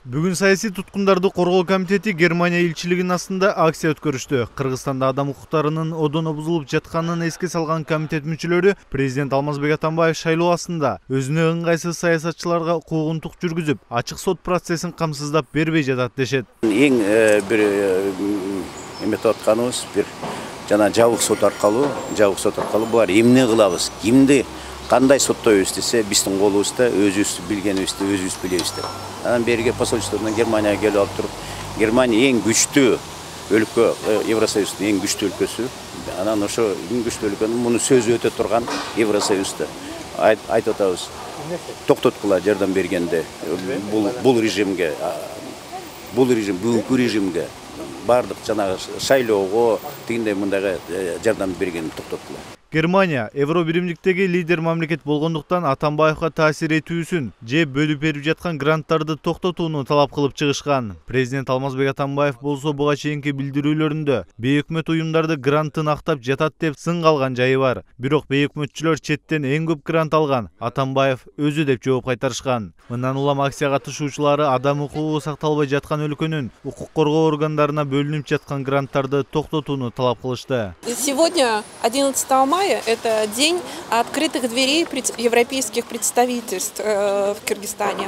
Бүгүн саясий туткундарды коргоо комитети Германия элчилигинин астында акция өткөрүштү. Кыргызстанда адам укуктарынын одоно бузулуп жатканын эске салган комитет мүчөлөрү президент Алмазбек Атамбаев шайлоо астында өзүнө ыңгайсыз саясатчыларга куугунтук жүргүзүп, ачык сот процессин камсыздап бербей жатат дешет. Эң бир эметип атканыбыз бир жана жабык сот аркылуу булар эмне кылабыз, кимди кандай соттойбуз десе, биздин колубузда өзүбүз билгенибизди өзүбүз билебиз деп. Анан берге посольстводон Германияга келип алып туруп, Германия эң күчтүү өлкө, Евросоюздун эң күчтүү өлкөсү. Анан ошо эң күчтүү өлкөнүн муну сөзү өтө турган Евросоюзда айтып атабыз. Токтоткула жардам бергенде бул режимге, бүгүнкү режимге бардык жанагы шайлоого тигиндей мындайга жардам бергенин токтоткула. Германия Евробиримдиктеги лидер мамлекет болгондуктан Атамбаевга таасир этүүсүн же бөлүп берип жаткан гранттарды токтотууну талап кылып чыгышкан. Президент Алмазбек Атамбаев болсо буга чейинки билдирүүлөрүндө бейөкмөт уюмдарды гранттын актап жатат деп сын калган жайы бар. Бирок бейөкмөтчүлөр четтен эң көп грант алган Атамбаев өзү деп жооп кайтарышкан. Мындан улам акция катышуучулары адам укугу сакталбай жаткан өлкөнүн укук коргоо органдарына бөлүнүп жаткан гранттарды токтотууну талап кылышты. Сегодня 11 мая это день открытых дверей европейских представительств в Кыргызстане.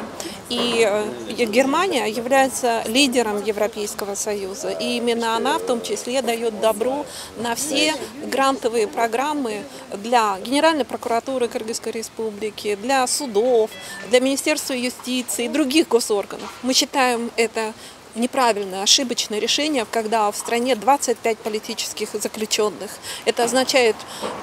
И Германия является лидером Европейского Союза. И именно она в том числе дает добро на все грантовые программы для Генеральной прокуратуры Кыргызской Республики, для судов, для Министерства юстиции и других госорганов. Мы считаем это неправильное, ошибочное решение, когда в стране 25 политических заключенных. Это означает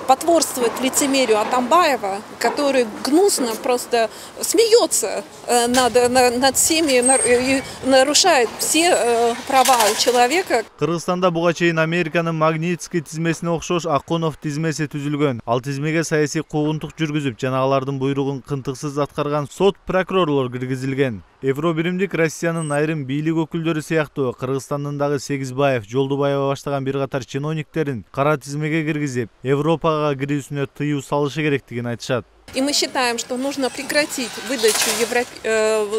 потворствовать лицемерию Атамбаева, который гнусно просто смеется над всеми и нарушает все права человека. Кыргызстанда буга чейин Американын Магнитский тизмесине окшош Акунов тизмеси түзүлгөн. Ал тизмеге саясий куугунтук жүргүзүп, жана алардын буйругун кынтыксыз аткарган сот прокурорлор киргизилген. Евробиримдик Россиянын айрым бийлик өкүлдөрү сыяктуу Кыргызстандын дагы Сегизбаев, Жолдубаева баштаган бир катар чиновниктерин кара тизмеге киргизип, Европага кирүүсүнө тыюу салышы керектигин айтышат. И мы считаем, что нужно прекратить выдачу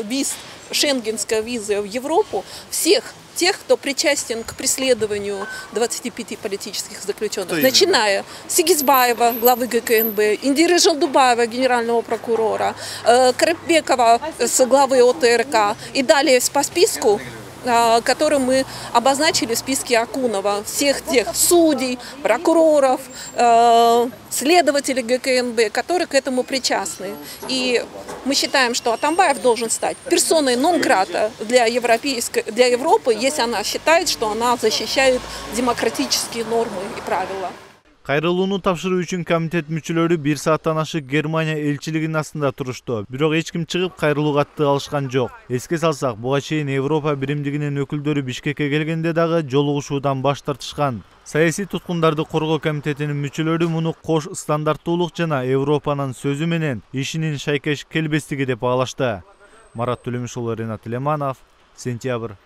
виз, шенгенской визы в Европу всех тех, кто причастен к преследованию 25 политических заключенных, начиная с Сегизбаева, главы ГКНБ, Индиры Жолдубаева, генерального прокурора, Карапекова с главы ОТРК и далее по списку, который мы обозначили в списке Акунова, всех тех судей, прокуроров, следователей ГКНБ, которые к этому причастны. И мы считаем, что Атамбаев должен стать персоной нон-грата для Европы, если она считает, что она защищает демократические нормы и правила. Кайрылууну тапшыруу үчүн комитет мүчөлөрү 1 сааттан ашык Германия элчилигинин астында турушту. Бирок эч ким чыгып кайрылуу катты алышкан жок. Эске салсак, буга чейин Европа биримдигинин өкүлдөрү Бишкекке келгенде дагы жолугушуудан баш тартышкан. Саясий туткундарды коргоо комитетинин мүчөлөрү муну кош стандарттуулук жана Европанын сөзү менен ишинин шайкеш келбестиги деп баалашты. Марат Төлөмүш уулу, Ренат Леманов, Сентябрь.